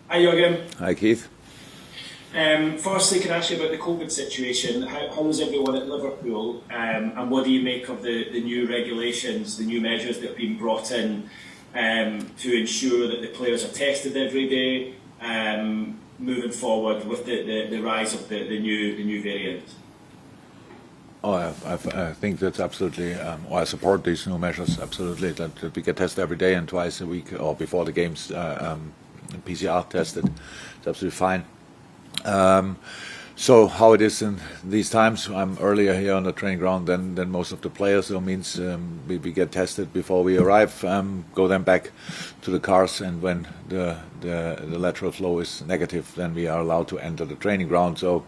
Hi Jurgen. Hi Keith. Firstly, can I ask you about the COVID situation? How is everyone at Liverpool, and what do you make of the new regulations, the new measures that have been brought in to ensure that the players are tested every day, moving forward with the rise of the new variant? Oh, I think that's absolutely. I support these new measures absolutely. That we get tested every day and twice a week, or before the games, PCR tested. It's absolutely fine. So how it is in these times, I'm earlier here on the training ground than most of the players. So it means we get tested before we arrive, go then back to the cars, and when the lateral flow is negative, then we are allowed to enter the training ground. So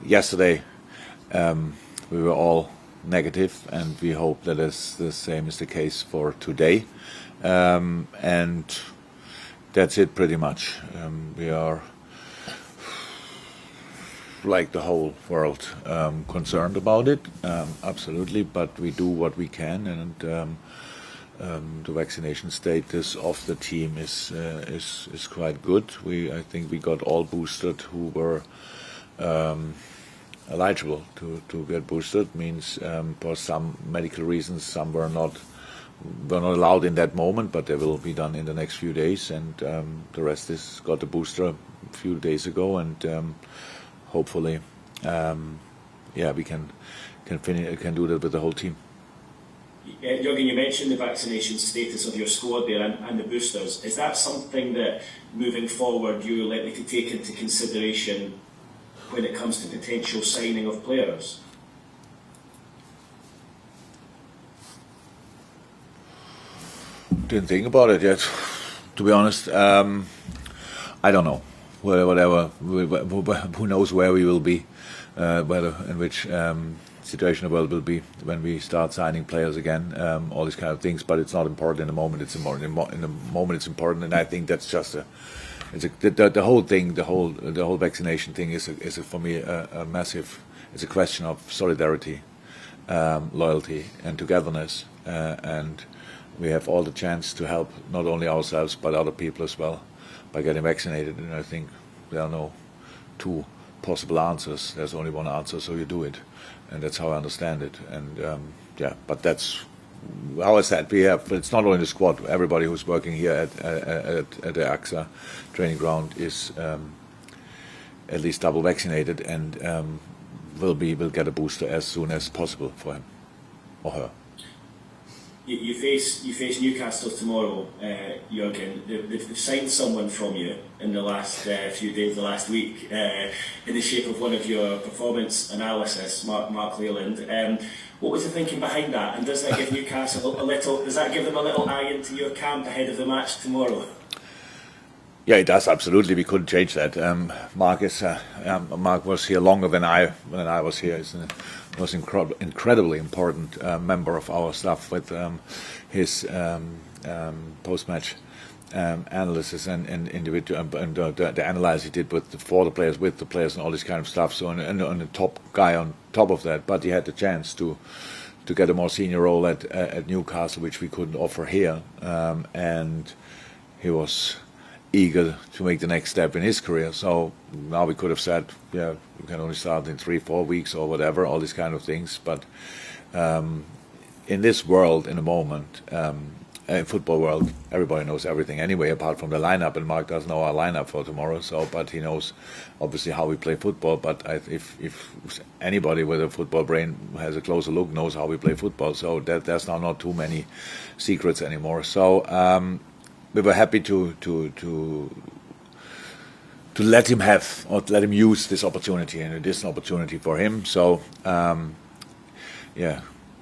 yesterday we were all negative, and we hope that is the same is the case for today, and that's it pretty much. We are, like the whole world, concerned about it, absolutely, but we do what we can, and the vaccination status of the team is quite good. I think we got all boosted who were eligible to get boosted. Means for some medical reasons, some were not allowed in that moment, but they will be done in the next few days, and the rest is got the booster a few days ago, and hopefully, we can do that with the whole team. Jurgen, you mentioned the vaccination status of your squad there and the boosters. Is that something that, moving forward, you're likely to take into consideration when it comes to potential signing of players? Didn't think about it yet, to be honest. I don't know. Whatever, who knows where we will be, in which situation the world will be when we start signing players again, all these kind of things. But it's not important in the moment. It's important in the moment. It's important, and I think that's just the whole thing. The whole vaccination thing is for me a massive. It's a question of solidarity, loyalty, and togetherness, and we have all the chance to help not only ourselves but other people as well by getting vaccinated. And I think there are no two possible answers. There's only one answer, so you do it, and that's how I understand it. And but that's how I said. We have. It's not only the squad. Everybody who's working here at the AXA training ground is at least double vaccinated, and will get a booster as soon as possible for him or her. You face Newcastle tomorrow, Jurgen. They've signed someone from you in the last few days, the last week, in the shape of one of your performance analysis, Mark Leland. What was the thinking behind that? And does that give Newcastle a little? Does that give them a little eye into your camp ahead of the match tomorrow? Yeah, it does, absolutely. We couldn't change that. Mark was here longer than I was here. He was incredibly important member of our staff with his post-match analysis and individual and the analysis he did for the players, with the players, and all this kind of stuff. So and the top guy on top of that, but he had the chance to get a more senior role at Newcastle, which we couldn't offer here, and he was eager to make the next step in his career. So now we could have said, yeah, we can only start in 3-4 weeks or whatever, all these kind of things. But in this world, in the moment, in football world, everybody knows everything anyway, apart from the lineup. And Mark doesn't know our lineup for tomorrow. So, but he knows obviously how we play football. But if anybody with a football brain has a closer look, knows how we play football. So there's now not too many secrets anymore. So. We were happy to let him have, or let him use this opportunity, and it is an opportunity for him. So,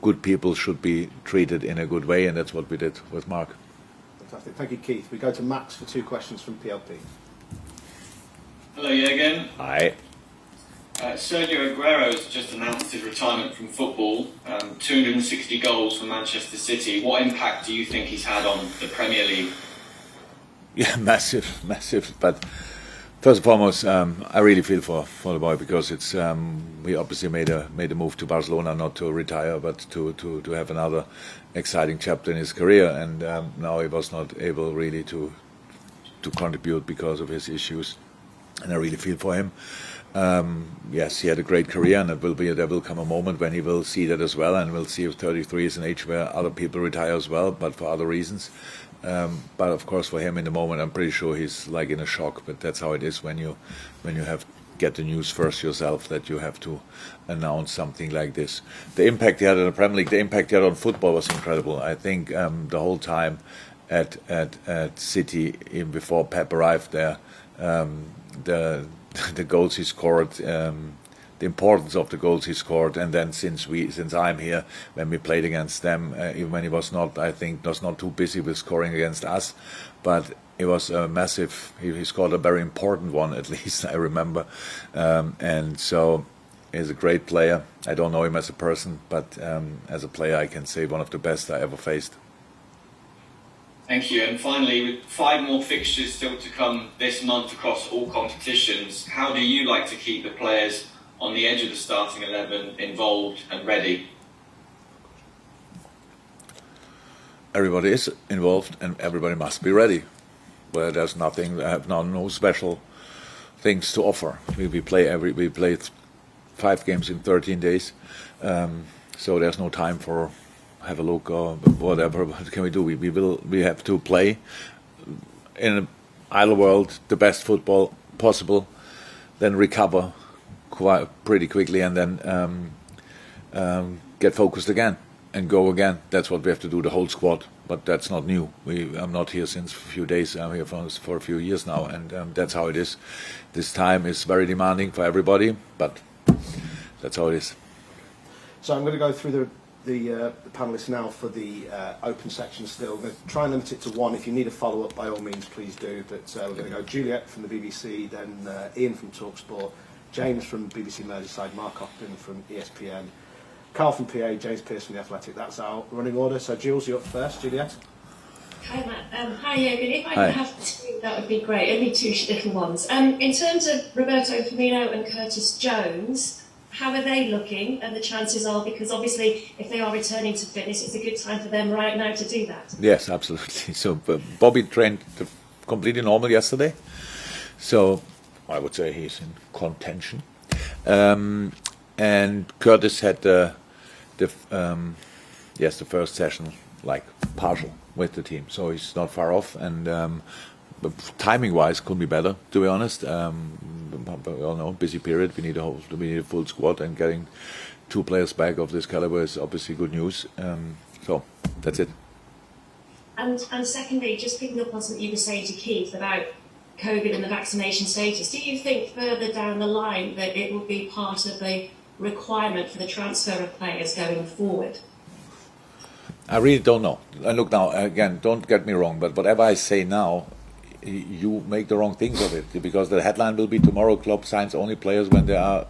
good people should be treated in a good way, and that's what we did with Mark. Fantastic. Thank you, Keith. We go to Max for 2 questions from PLP. Hello, Jurgen. Hi. Sergio Aguero has just announced his retirement from football. 260 goals for Manchester City. What impact do you think he's had on the Premier League? Yeah, massive. But first and foremost, I really feel for the boy, because it's we obviously made a move to Barcelona, not to retire, but to have another exciting chapter in his career, and now he was not able really to to contribute because of his issues, and I really feel for him. Yes, he had a great career, and there will come a moment when he will see that as well, and we'll see if 33 is an age where other people retire as well, but for other reasons. But of course, for him in the moment, I'm pretty sure he's like in a shock. But that's how it is when you get the news first yourself that you have to announce something like this. The impact he had on the Premier League, the impact he had on football was incredible. I think the whole time at City, even before Pep arrived there, the goals he scored, the importance of the goals he scored, and then since I'm here, when we played against them, even when he was not too busy with scoring against us, but it was a massive. He scored a very important one, at least I remember, and so he's a great player. I don't know him as a person, but as a player, I can say one of the best I ever faced. Thank you. And finally, with 5 more fixtures still to come this month across all competitions, how do you like to keep the players on the edge of the starting 11 involved and ready? Everybody is involved and everybody must be ready. Where there's nothing, I have no special things to offer. We play 5 games in 13 days, so there's no time for have a look or whatever. What can we do? We have to play in an ideal world the best football possible, then recover pretty quickly, and then get focused again and go again. That's what we have to do, the whole squad. But that's not new. I'm not here since a few days. I'm here for a few years now, and that's how it is. This time is very demanding for everybody, but that's how it is. So I'm going to go through the panellists now for the open section still. We're going to try and limit it to 1. If you need a follow-up, by all means, please do. But we're going to go Juliet from the BBC, then Ian from TalkSport, James from BBC Merseyside, Mark Hoffman from ESPN, Carl from PA, James Pearce from The Athletic. That's our running order. So, Jules, you're up first. Juliet? Hi, Matt. Hi, Jurgen. If I Hi. could have 2, that would be great. Only 2 little ones. In terms of Roberto Firmino and Curtis Jones, how are they looking? And the chances are, because obviously if they are returning to fitness, it's a good time for them right now to do that. Yes, absolutely. So Bobby trained completely normal yesterday. So I would say he's in contention. And Curtis had the first session like partial with the team, so he's not far off. And timing-wise, could be better, to be honest. But we all know, busy period. We need a full squad, and getting 2 players back of this caliber is obviously good news. So that's it. And secondly, just picking up on something you were saying to Keith about COVID and the vaccination status, do you think further down the line that it will be part of the requirement for the transfer of players going forward? I really don't know. And look now, again, don't get me wrong, but whatever I say now, you make the wrong things of it, because the headline will be tomorrow: Klopp signs only players when they are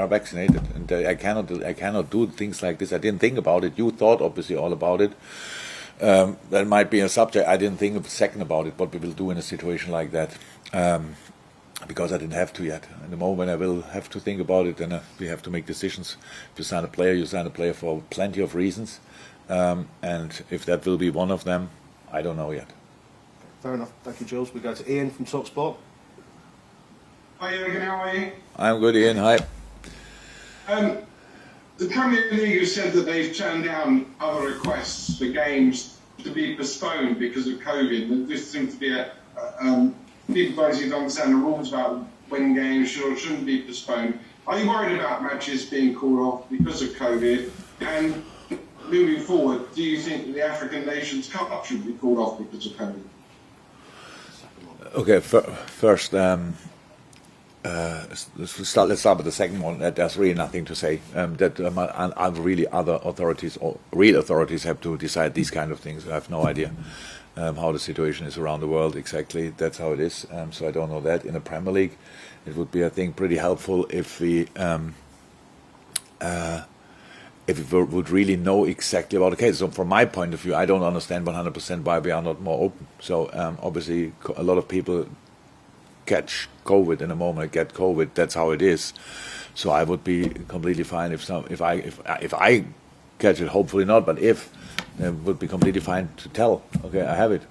vaccinated, and I cannot do things like this. I didn't think about it. You thought obviously all about it. That might be a subject. I didn't think a second about it. What we will do in a situation like that, because I didn't have to yet. In the moment, I will have to think about it, and we have to make decisions. If you sign a player, you sign a player for plenty of reasons, and if that will be one of them, I don't know yet. Fair enough. Thank you, Jules. We go to Ian from TalkSport. Hi, Jurgen. How are you? I'm good, Ian. Hi. The Premier League has said that they've turned down other requests for games to be postponed because of COVID. This seems to be people don't seem to understand the rules about when games should or shouldn't be postponed. Are you worried about matches being called off because of COVID? And moving forward, do you think that the African Nations Cup should be called off because of COVID? Okay, first, let's start with the second one. There's really nothing to say. Really other authorities or real authorities have to decide these kind of things. I have no idea how the situation is around the world exactly. That's how it is. So I don't know that. In the Premier League, it would be, I think, pretty helpful if we would really know exactly about the case. So from my point of view, I don't understand 100% why we are not more open. So obviously a lot of people catch COVID in a moment, get COVID, that's how it is. So I would be completely fine if I catch it, hopefully not, but if, it would be completely fine to tell, okay, I have it.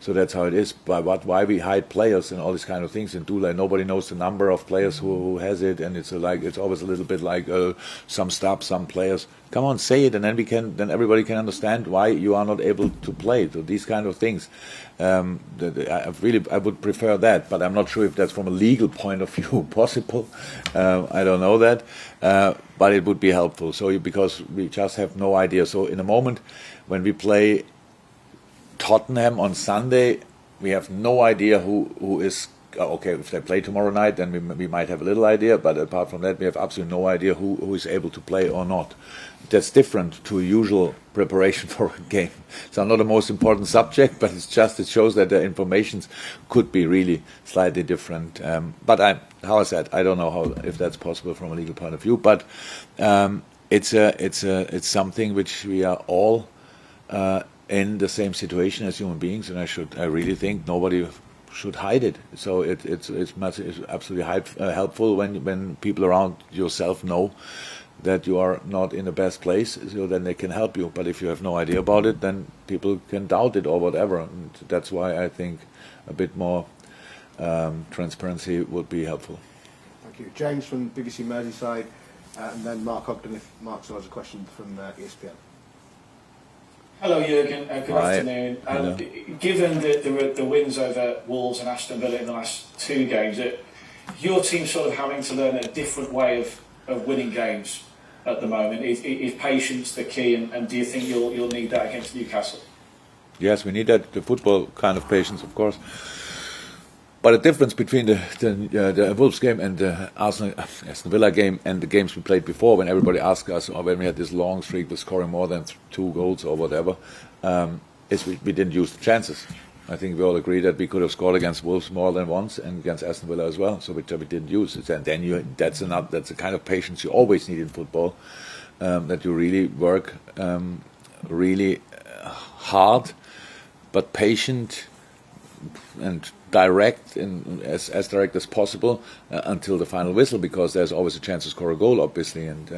So that's how it is. But why we hide players and all these kind of things and do like nobody knows the number of players who has it, and it's it's always a little bit like some stuff, some players. Come on, say it, and then everybody can understand why you are not able to play. So these kind of things, I would prefer that, but I'm not sure if that's from a legal point of view possible. I don't know that, but it would be helpful. So because we just have no idea. So in a moment when we play Tottenham on Sunday, we have no idea who is okay. If they play tomorrow night, then we might have a little idea, but apart from that, we have absolutely no idea who is able to play or not. That's different to usual preparation for a game. It's not the most important subject, but it shows that the informations could be really slightly different. But how I said, I don't know if that's possible from a legal point of view. But it's something which we are all in the same situation as human beings, and I really think nobody should hide it. So it's absolutely helpful when people around yourself know that you are not in the best place, so then they can help you. But if you have no idea about it, then people can doubt it or whatever. And that's why I think a bit more transparency would be helpful. Thank you. James from BBC Merseyside, and then Mark Ogden, if Mark still has a question from ESPN. Hello, Jurgen. Good Hi. afternoon. Given the wins over Wolves and Aston Villa in the last two games, your team sort of having to learn a different way of winning games at the moment. Is patience the key, and do you think you'll need that against Newcastle? Yes, we need that, the football kind of patience, of course. But the difference between the Wolves game and the Aston Villa game and the games we played before, when everybody asked us, or when we had this long streak with scoring more than 2 goals or whatever, is we didn't use the chances. I think we all agree that we could have scored against Wolves more than once and against Aston Villa as well, so which we didn't use. And then that's the kind of patience you always need in football, that you really work really hard, but patient and direct, as direct as possible until the final whistle, because there's always a chance to score a goal, obviously, and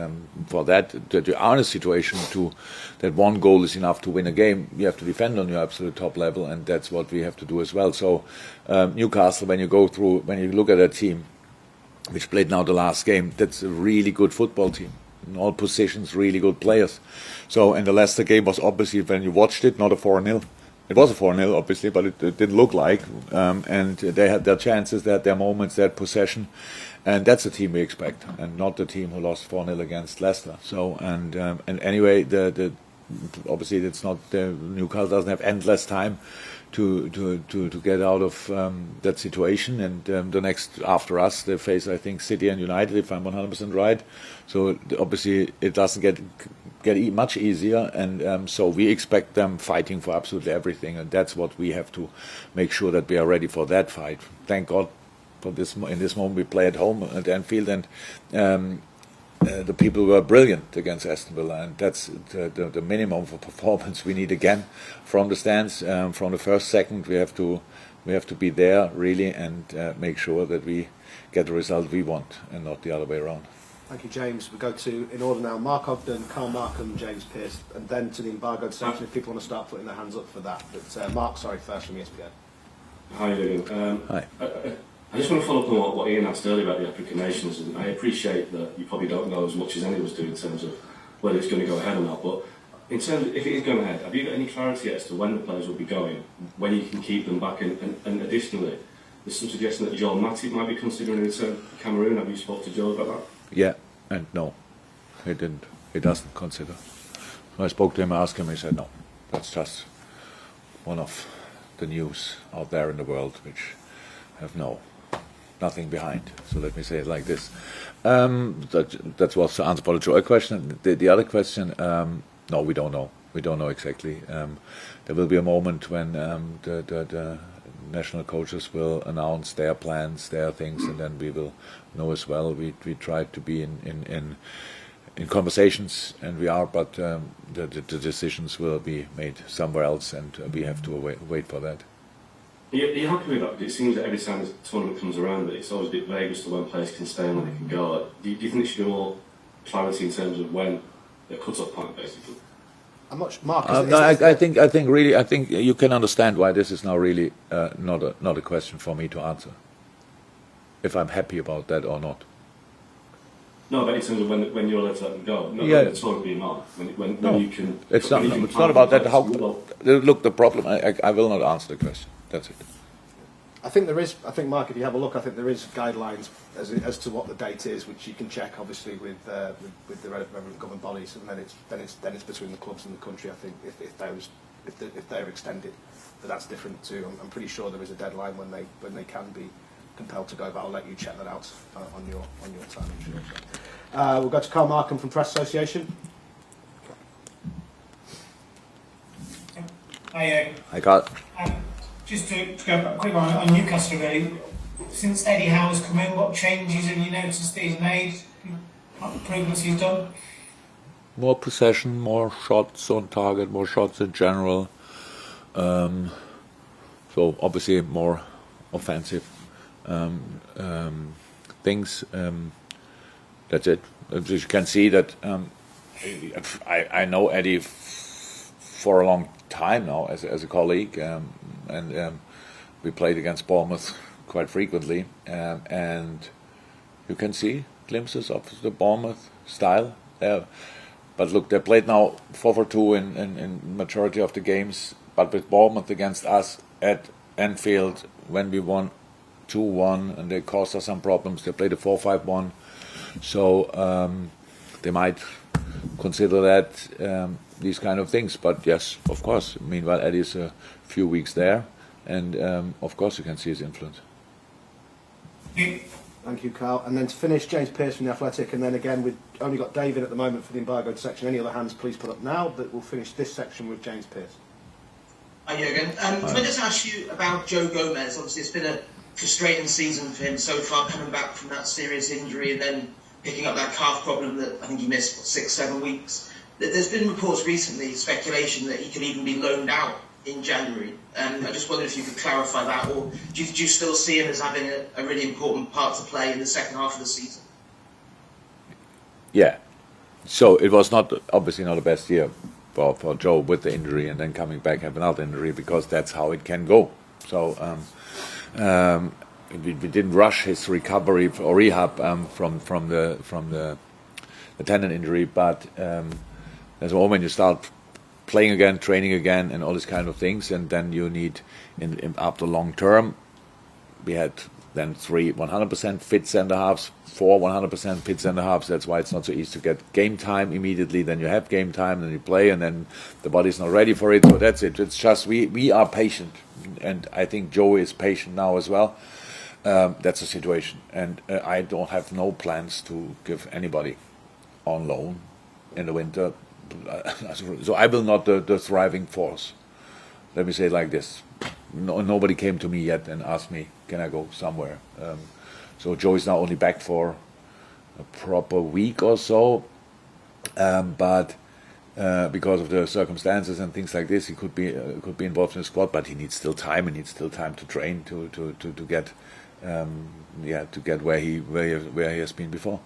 for that you are in a situation that 1 goal is enough to win a game. You have to defend on your absolute top level, and that's what we have to do as well. So Newcastle, when you look at a team which played now the last game, that's a really good football team. In all positions, really good players. So, and the Leicester game was obviously, when you watched it, not a 4-0. It was a 4-0, obviously, but it didn't look like. And they had their chances, they had their moments, they had possession. And that's the team we expect, and not the team who lost 4-0 against Leicester. So, and anyway, obviously it's not, Newcastle doesn't have endless time to get out of that situation. And the next after us, they face, I think, City and United, if I'm 100% right. So obviously it doesn't get much easier, and so we expect them fighting for absolutely everything, and that's what we have to make sure that we are ready for that fight. Thank God for this. In this moment, we play at home at Anfield, and the people were brilliant against Aston Villa, and that's the minimum for performance we need again from the stands. From the first second, we have to be there really and make sure that we get the result we want and not the other way around. Thank you, James. We go to, in order now, Mark Ogden, Carl Markham, James Pearce, and then to the embargoed section if people want to start putting their hands up for that. But Mark, sorry, first from ESPN. Hi, Jurgen. Hi. I just want to follow up on what Ian asked earlier about the African nations, and I appreciate that you probably don't know as much as any of us do in terms of whether it's going to go ahead or not, but in terms of, if it is going ahead, have you got any clarity as to when the players will be going, when you can keep them back, and additionally, there's some suggestion that Joel Matip might be considering return to Cameroon. Have you spoke to Joel about that? Yeah, and no, he didn't. He doesn't consider. So I spoke to him, asked him, he said no. That's just one of the news out there in the world which have nothing behind. So let me say it like this. That was the answer for the Joel question. The other question, no, we don't know. We don't know exactly. There will be a moment when the national coaches will announce their plans, their things, and then we will know as well. We try to be in conversations, and we are, but the decisions will be made somewhere else, and we have to wait for that. Are you happy with that? It seems that every time the tournament comes around, that it's always a bit vague as to when players can stay and when they can go. Do you think there should be more clarity in terms of when the cut-off point, basically? I'm not Mark. No, I think you can understand why this is now really not a question for me to answer. If I'm happy about that or not. No, but in terms of when you're allowed to let them go, no, Yeah. it's not being Mark. When you can. It's not. when you can It's not about that. How? well, Look, the problem. I will not answer the question. That's it. I think there is. I think, Mark, if you have a look, I think there is guidelines as to what the date is, which you can check, obviously, with the relevant government bodies, and then it's between the clubs and the country. I think if they're extended, but that's different too. I'm pretty sure there is a deadline when they can be compelled to go, but I'll let you check that out on your time. I'm sure. We'll go to Carl Markham from Press Association. Hi, I got. just to go back quick on Newcastle, really. Since Eddie Howe's come in, what changes have you noticed that he's made? What improvements he's done? More possession, more shots on target, more shots in general. So obviously more offensive things. That's it. As you can see that I know Eddie for a long time now as a colleague, and we played against Bournemouth quite frequently, and you can see glimpses of the Bournemouth style there. But look, they played now 4-4-2 in majority of the games, but with Bournemouth against us at Anfield when we won 2-1 and they caused us some problems, they played a 4-5-1. So they might consider that these kind of things. But yes, of course, meanwhile Eddie's a few weeks there, and of course you can see his influence. Thank you, Carl. And then to finish, James Pearce from The Athletic, and then again, we've only got David at the moment for the embargoed section. Any other hands, please put up now, but we'll finish this section with James Pearce. Hi, Jurgen. Can I just ask you about Joe Gomez? Obviously, it's been a frustrating season for him so far, coming back from that serious injury and then picking up that calf problem that I think he missed, 6-7 weeks. There's been reports recently, speculation, that he could even be loaned out in January. I just wondered if you could clarify that, or do you still see him as having a really important part to play in the second half of the season? Yeah. So it was obviously not the best year for Joe with the injury and then coming back have another injury, because that's how it can go. So we didn't rush his recovery or rehab from the tendon injury, but there's a moment you start playing again, training again, and all these kind of things, and then you need, after long term, we had then 3 100% fit centre halves, 4 100% fit centre halves. That's why it's not so easy to get game time immediately. Then you have game time, then you play, and then the body's not ready for it. So that's it. It's just we are patient, and I think Joe is patient now as well. That's the situation, and I don't have no plans to give anybody on loan in the winter. So I will not the thriving force. Let me say it like this. Nobody came to me yet and asked me, can I go somewhere? So Joe is now only back for a proper week or so. But because of the circumstances and things like this, he could be involved in the squad. But he needs still time. He needs still time to train to get to get where he has been before.